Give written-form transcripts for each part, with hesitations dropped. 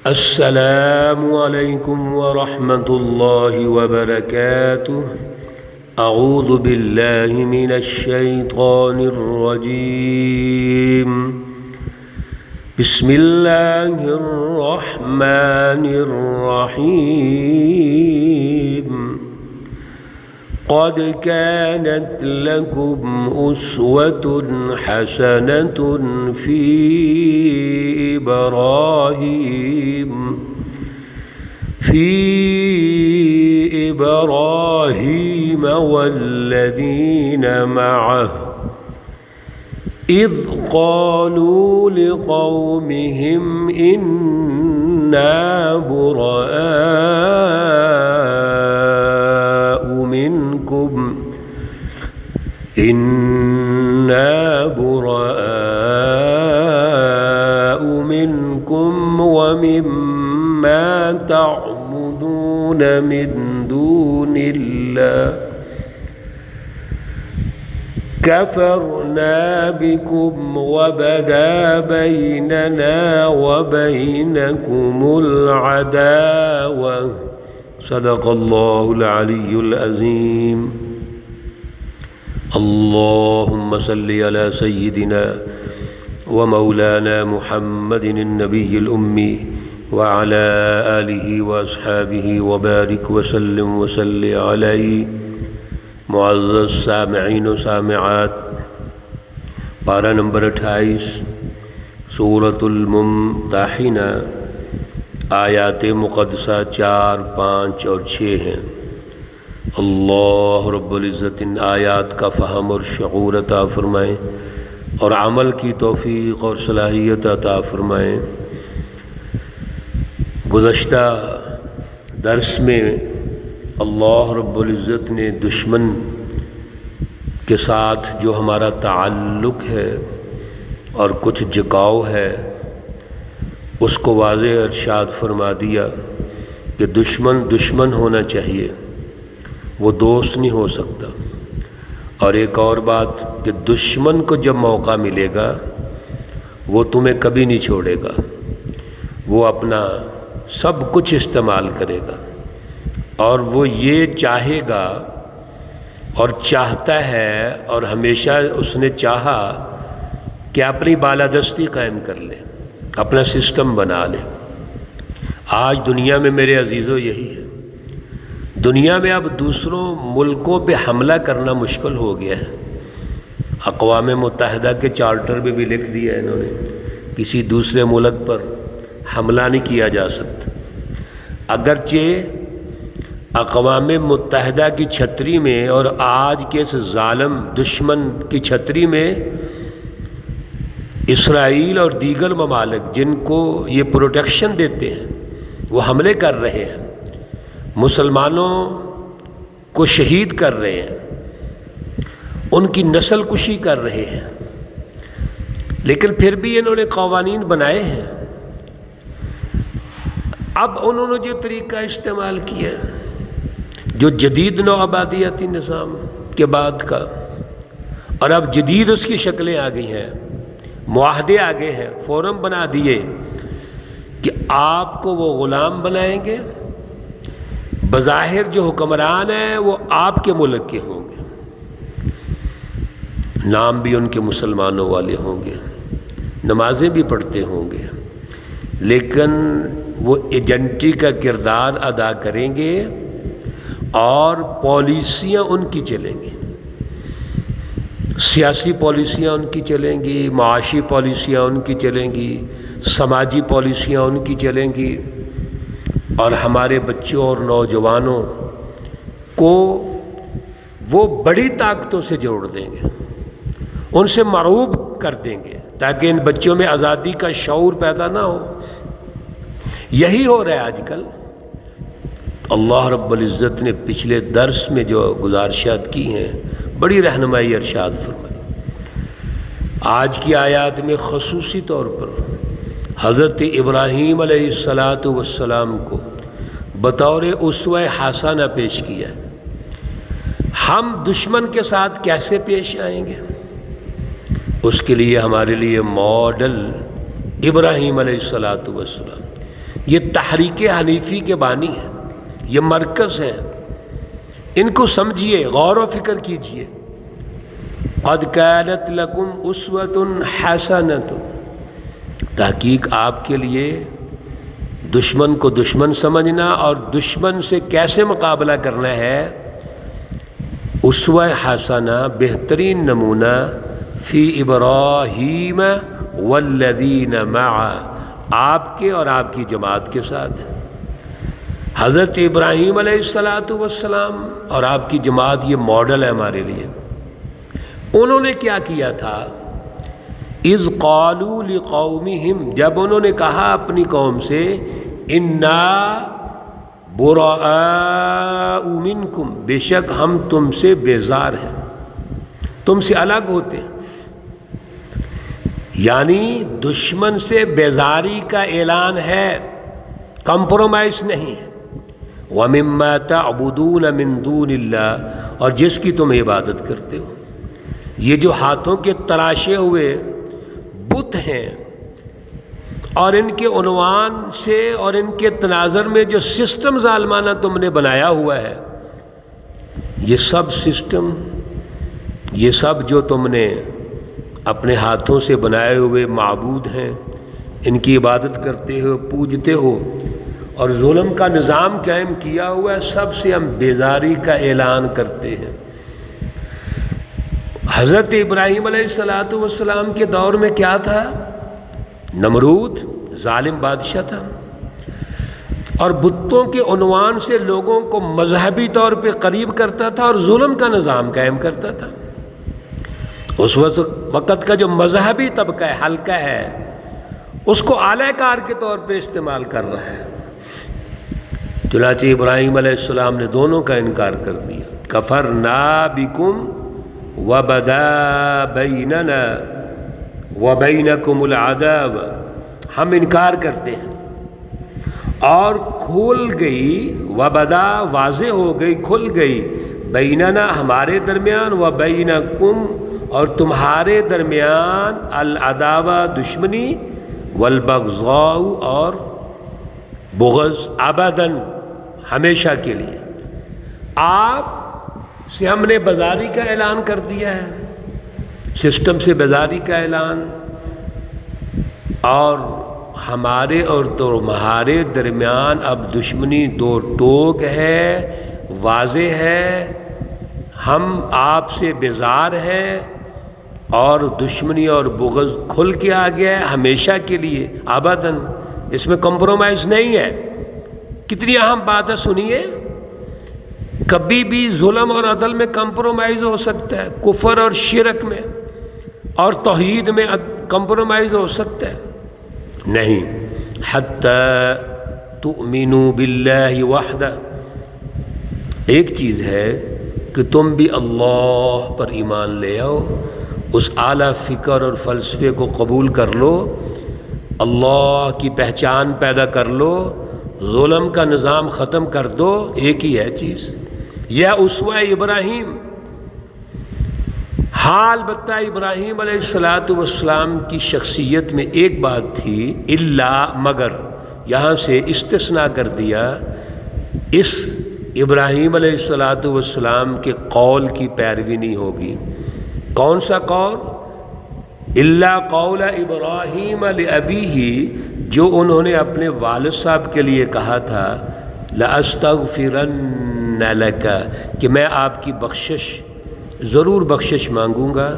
السلام علیکم ورحمۃ اللہ وبرکاتہ۔ اعوذ باللہ من الشیطان الرجیم۔ بسم اللہ الرحمن الرحیم۔ قد كانت لكم أسوة حسنة في إبراهيم والذين معه إذ قالوا لقومهم إنا براء منكم ومما تعبدون من دون الله كفرنا بكم وبدا بيننا وبينكم العداوة صدق الله العلي العظيم۔ اللهم صل على سيدنا ومولانا محمد النبي الأمي وعلى آله وأصحابه وبارك وسلم وصل عليه۔ معزز سامعین و سامعات، پارہ نمبر 28 سورۃ الممتحنہ، آیات مقدسہ 4، 5 اور 6 ہیں۔ اللہ رب العزت ان آیات کا فہم اور شعور عطا فرمائیں اور عمل کی توفیق اور صلاحیت عطا فرمائیں۔ گزشتہ درس میں اللہ رب العزت نے دشمن کے ساتھ جو ہمارا تعلق ہے اور کچھ جھکاؤ ہے اس کو واضح ارشاد فرما دیا کہ دشمن ہونا چاہیے، وہ دوست نہیں ہو سکتا۔ اور ایک اور بات کہ دشمن کو جب موقع ملے گا وہ تمہیں کبھی نہیں چھوڑے گا، وہ اپنا سب کچھ استعمال کرے گا، اور وہ یہ چاہے گا اور چاہتا ہے اور ہمیشہ اس نے چاہا کہ اپنی بالادستی قائم کر لے، اپنا سسٹم بنا لے۔ آج دنیا میں میرے عزیزو یہی ہے، دنیا میں اب دوسروں ملکوں پہ حملہ کرنا مشکل ہو گیا ہے۔ اقوام متحدہ کے چارٹر میں بھی لکھ دیا ہے انہوں نے، کسی دوسرے ملک پر حملہ نہیں کیا جا سکتا۔ اگرچہ اقوام متحدہ کی چھتری میں اور آج کے اس ظالم دشمن کی چھتری میں اسرائیل اور دیگر ممالک جن کو یہ پروٹیکشن دیتے ہیں وہ حملے کر رہے ہیں، مسلمانوں کو شہید کر رہے ہیں، ان کی نسل کشی کر رہے ہیں، لیکن پھر بھی انہوں نے قوانین بنائے ہیں۔ اب انہوں نے جو طریقہ استعمال کیا جو جدید نو آبادیاتی نظام کے بعد کا، اور اب جدید اس کی شکلیں آ گئی ہیں، معاہدے آ گئے ہیں، فورم بنا دیے کہ آپ کو وہ غلام بنائیں گے، بظاہر جو حکمران ہیں وہ آپ کے ملک کے ہوں گے، نام بھی ان کے مسلمانوں والے ہوں گے، نمازیں بھی پڑھتے ہوں گے، لیکن وہ ایجنٹی کا کردار ادا کریں گے اور پالیسیاں ان کی چلیں گی، سیاسی پالیسیاں ان کی چلیں گی، معاشی پالیسیاں ان کی چلیں گی، سماجی پالیسیاں ان کی چلیں گی، اور ہمارے بچوں اور نوجوانوں کو وہ بڑی طاقتوں سے جوڑ دیں گے، ان سے مرعوب کر دیں گے تاکہ ان بچوں میں آزادی کا شعور پیدا نہ ہو۔ یہی ہو رہا ہے آج کل۔ اللہ رب العزت نے پچھلے درس میں جو گزارشات کی ہیں بڑی رہنمائی ارشاد فرمائی۔ آج کی آیات میں خصوصی طور پر حضرت ابراہیم علیہ السلام کو بطور اسوہ حسنہ پیش کیا۔ ہم دشمن کے ساتھ کیسے پیش آئیں گے؟ اس کے لیے ہمارے لیے ماڈل ابراہیم علیہ السلام، یہ تحریک حنیفی کے بانی ہیں، یہ مرکز ہیں، ان کو سمجھیے، غور و فکر کیجیے۔ قد کانت لکم اسوۃ حسنۃ، تحقیق آپ کے لیے دشمن کو دشمن سمجھنا اور دشمن سے کیسے مقابلہ کرنا ہے، اسوہ حسنہ بہترین نمونہ، فی ابراہیم والذین معہ، آپ کے اور آپ کی جماعت کے ساتھ، حضرت ابراہیم علیہ السلام اور آپ کی جماعت یہ ماڈل ہے ہمارے لیے۔ انہوں نے کیا کیا تھا؟ اذ قالوا لقومہم، جب انہوں نے کہا اپنی قوم سے، انا براء منکم، بے شک ہم تم سے بیزار ہیں، تم سے الگ ہوتے ہیں، یعنی دشمن سے بیزاری کا اعلان ہے، کمپرومائز نہیں ہے۔ وَمِمَّا تَعْبُدُونَ مِن دُونِ اللَّهِ، اور جس کی تم عبادت کرتے ہو، یہ جو ہاتھوں کے تراشے ہوئے بت ہیں اور ان کے عنوان سے اور ان کے تناظر میں جو سسٹم ظالمانہ تم نے بنایا ہوا ہے، یہ سب سسٹم، یہ سب جو تم نے اپنے ہاتھوں سے بنائے ہوئے معبود ہیں، ان کی عبادت کرتے ہو، پوجتے ہو اور ظلم کا نظام قائم کیا ہوا ہے، سب سے ہم بیزاری کا اعلان کرتے ہیں۔ حضرت ابراہیم علیہ السلام کے دور میں کیا تھا؟ نمرود ظالم بادشاہ تھا اور بتوں کے عنوان سے لوگوں کو مذہبی طور پہ قریب کرتا تھا اور ظلم کا نظام قائم کرتا تھا۔ اس وقت کا جو مذہبی طبقہ ہے، حلقہ ہے، اس کو اعلی کار کے طور پہ استعمال کر رہا ہے۔ چنانچہ ابراہیم علیہ السلام نے دونوں کا انکار کر دیا، کفرنا بکم وبدا بیننا وبینکم العداوہ، ہم انکار کرتے ہیں اور کھل گئی، وبدا واضح ہو گئی، کھل گئی، بیننا ہمارے درمیان، وبینکم اور تمہارے درمیان، العداوہ دشمنی، والبغضاء اور بغض، ابداً ہمیشہ کے لیے۔ آپ سے ہم نے بیزاری کا اعلان کر دیا ہے، سسٹم سے بیزاری کا اعلان، اور ہمارے اور تمہارے درمیان اب دشمنی دو ٹوک ہے، واضح ہے، ہم آپ سے بیزار ہیں اور دشمنی اور بغض کھل کے آ گیا ہے ہمیشہ کے لیے، ابداً، اس میں کمپرومائز نہیں ہے۔ کتنی اہم بات ہے، سنیے، کبھی بھی ظلم اور عدل میں کمپرومائز ہو سکتا ہے، کفر اور شرک میں اور توحید میں کمپرومائز ہو سکتا ہے، نہیں، حتی تؤمنوا باللہ وحدہ، ایک چیز ہے کہ تم بھی اللہ پر ایمان لے آؤ، اس اعلیٰ فکر اور فلسفے کو قبول کر لو، اللہ کی پہچان پیدا کر لو، ظلم کا نظام ختم کر دو، ایک ہی ہے چیز، یہ اسوہ ابراہیم۔ حال البتہ ابراہیم علیہ السلام کی شخصیت میں ایک بات تھی، الا مگر، یہاں سے استثناء کر دیا، اس ابراہیم علیہ السلام کے قول کی پیروی نہیں ہوگی۔ کون سا قول؟ الا قول ابراہیم لابیہ، جو انہوں نے اپنے والد صاحب کے لیے کہا تھا، لأستغفرن لک، کہ میں آپ کی بخشش، ضرور بخشش مانگوں گا،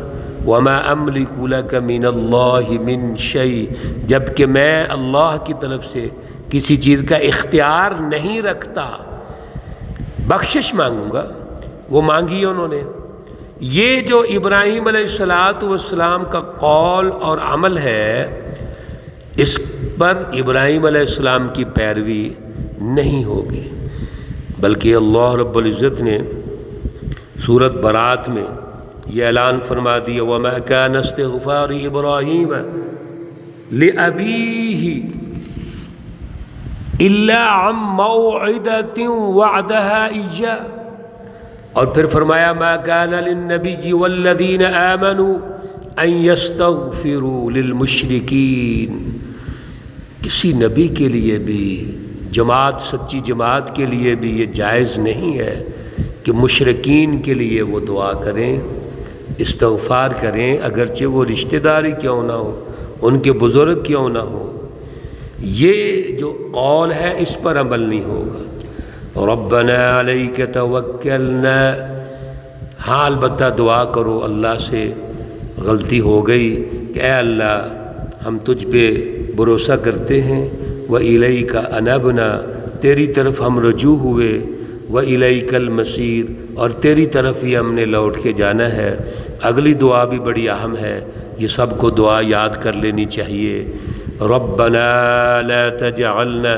وما املک لک من اللہ من شیء، جبکہ میں اللہ کی طرف سے کسی چیز کا اختیار نہیں رکھتا، بخشش مانگوں گا، وہ مانگی انہوں نے۔ یہ جو ابراہیم علیہ السلام کا قول اور عمل ہے، اس پر ابراہیم علیہ السلام کی پیروی نہیں ہوگی، بلکہ اللہ رب العزت نے سورۃ برات میں یہ اعلان فرما دیا، وَمَا كَانَ اسْتِغْفَارُ إِبْرَاهِيمَ لِأَبِيهِ إِلَّا عَن مَّوْعِدَةٍ وَعَدَهَا إِيَّاهُ، اور پھر فرمایا مَا كَانَ لِلنَّبِيِّ وَالَّذِينَ آمَنُوا أَن يَسْتَغْفِرُوا لِلْمُشْرِكِينَ، کسی نبی کے لیے بھی، جماعت، سچی جماعت کے لیے بھی یہ جائز نہیں ہے کہ مشرکین کے لیے وہ دعا کریں، استغفار کریں، اگرچہ وہ رشتہ داری کیوں نہ ہو، ان کے بزرگ کیوں نہ ہو۔ یہ جو قول ہے اس پر عمل نہیں ہوگا۔ ربنا علیک توکلنا، ہاں البتہ دعا کرو اللہ سے، غلطی ہو گئی کہ اے اللہ ہم تجھ پہ بھروسہ کرتے ہیں، وَإِلَيْكَ أَنَبْنَا، تیری طرف ہم رجوع ہوئے، وَإِلَيْكَ الْمَصِيرُ، اور تیری طرف ہی ہم نے لوٹ کے جانا ہے۔ اگلی دعا بھی بڑی اہم ہے، یہ سب کو دعا یاد کر لینی چاہیے۔ ربنا لا تجعلنا،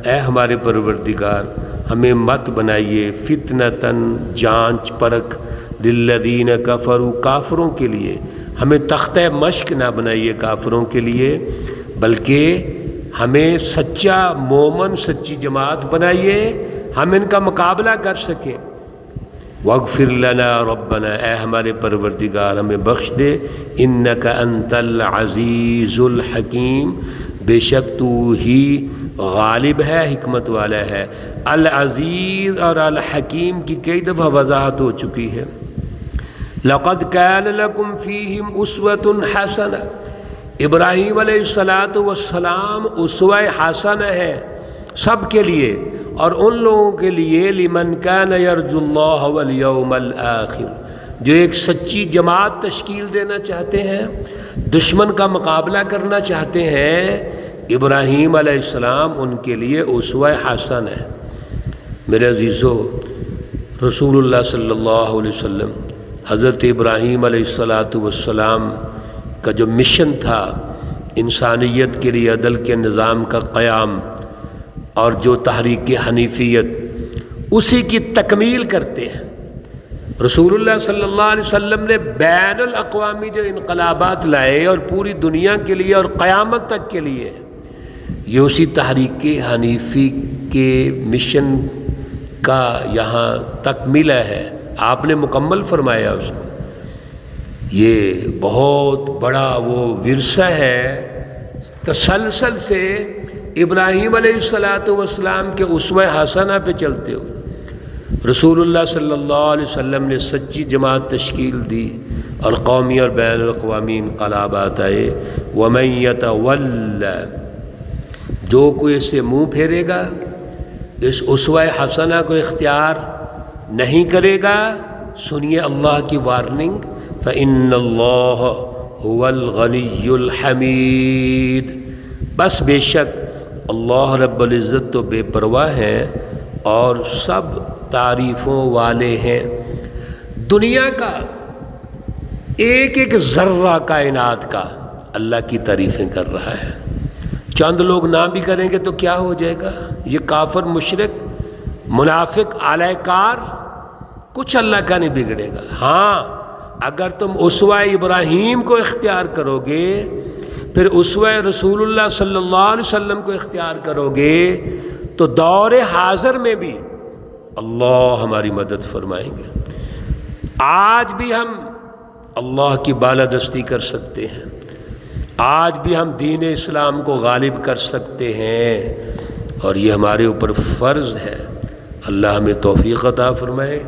اے ہمارے پروردگار ہمیں مت بنائیے، فتنتاً، جانچ پرکھ، للذین کفروا، کافروں کے لیے، ہمیں تختہ مشق نہ بنائیے کافروں کے لیے، بلکہ ہمیں سچا مومن، سچی جماعت بنائیے، ہم ان کا مقابلہ کر سکیں۔ واغفر لنا ربنا، اے ہمارے پروردگار ہمیں بخش دے، انک انت العزیز الحکیم، بے شک تو ہی غالب ہے، حکمت والا ہے۔ العزیز اور الحکیم کی کئی دفعہ وضاحت ہو چکی ہے۔ لقد کان لکم فیہم اسوۃ حسنہ، ابراہیم علیہ السلام اسوہ حسنہ ہے سب کے لیے، اور ان لوگوں کے لیے لمن کان یرجو اللہ والیوم الآخر، جو ایک سچی جماعت تشکیل دینا چاہتے ہیں، دشمن کا مقابلہ کرنا چاہتے ہیں، ابراہیم علیہ السلام ان کے لیے اسوہ حسن ہے۔ میرے عزیزو، رسول اللہ صلی اللہ علیہ وسلم، حضرت ابراہیم علیہ السلام کا جو مشن تھا انسانیت کے لیے عدل کے نظام کا قیام اور جو تحریک حنیفیت، اسی کی تکمیل کرتے ہیں۔ رسول اللہ صلی اللہ علیہ وسلم نے بین الاقوامی جو انقلابات لائے اور پوری دنیا کے لیے اور قیامت تک کے لیے، یہ اسی تحریک حنیفی کے مشن کا یہاں تکملہ ہے، آپ نے مکمل فرمایا اس کو۔ یہ بہت بڑا وہ ورثہ ہے، تسلسل سے ابراہیم علیہ السلام کے اسوہ حسنہ پہ چلتے ہوئے رسول اللہ صلی اللہ علیہ وسلم نے سچی جماعت تشکیل دی، اور قومی اور بین الاقوامی انقلابات آئے۔ وَمَن يَتَوَلَّ، جو کوئی اس سے منہ پھیرے گا، اس اسوہ حسنہ کو اختیار نہیں کرے گا، سنیے اللہ کی وارننگ، فَإِنَّ اللَّهَ هُوَ الْغَنِيُّ الْحَمِيدُ، بس بے شک اللہ رب العزت تو بے پرواہ ہیں اور سب تعریفوں والے ہیں۔ دنیا کا ایک ایک ذرہ کائنات کا اللہ کی تعریفیں کر رہا ہے۔ چند لوگ نہ بھی کریں گے تو کیا ہو جائے گا؟ یہ کافر، مشرک، منافق، اعلی کار، کچھ اللہ کا نہیں بگڑے گا۔ ہاں اگر تم اسوہ ابراہیم کو اختیار کرو گے، پھر اسوہ رسول اللہ صلی اللہ علیہ وسلم کو اختیار کرو گے، تو دور حاضر میں بھی اللہ ہماری مدد فرمائیں گے۔ آج بھی ہم اللہ کی بالادستی کر سکتے ہیں، آج بھی ہم دین اسلام کو غالب کر سکتے ہیں، اور یہ ہمارے اوپر فرض ہے۔ اللہ ہمیں توفیق عطا فرمائے،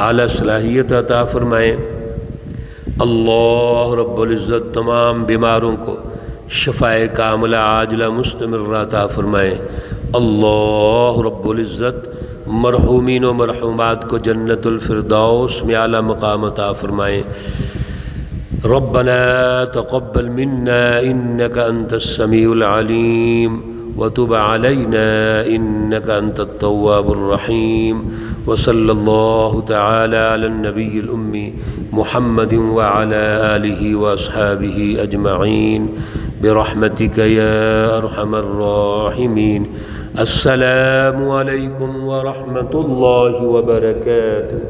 اعلیٰ صلاحیت عطا فرمائے۔ اللہ رب العزت تمام بیماروں کو شفائے کاملہ عاجلہ مستمرہ عطا فرمائے۔ اللہ رب العزت مرحومین و مرحومات کو جنت الفردوس میں اعلیٰ مقام عطا فرمائے۔ ربنا تقبل منا انك انت السميع العليم وتب علينا انك انت التواب الرحيم، وصلى الله تعالى على النبي الأمي محمد وعلى آله وأصحابه أجمعين برحمتك يا أرحم الراحمين۔ السلام عليكم ورحمة الله وبركاته۔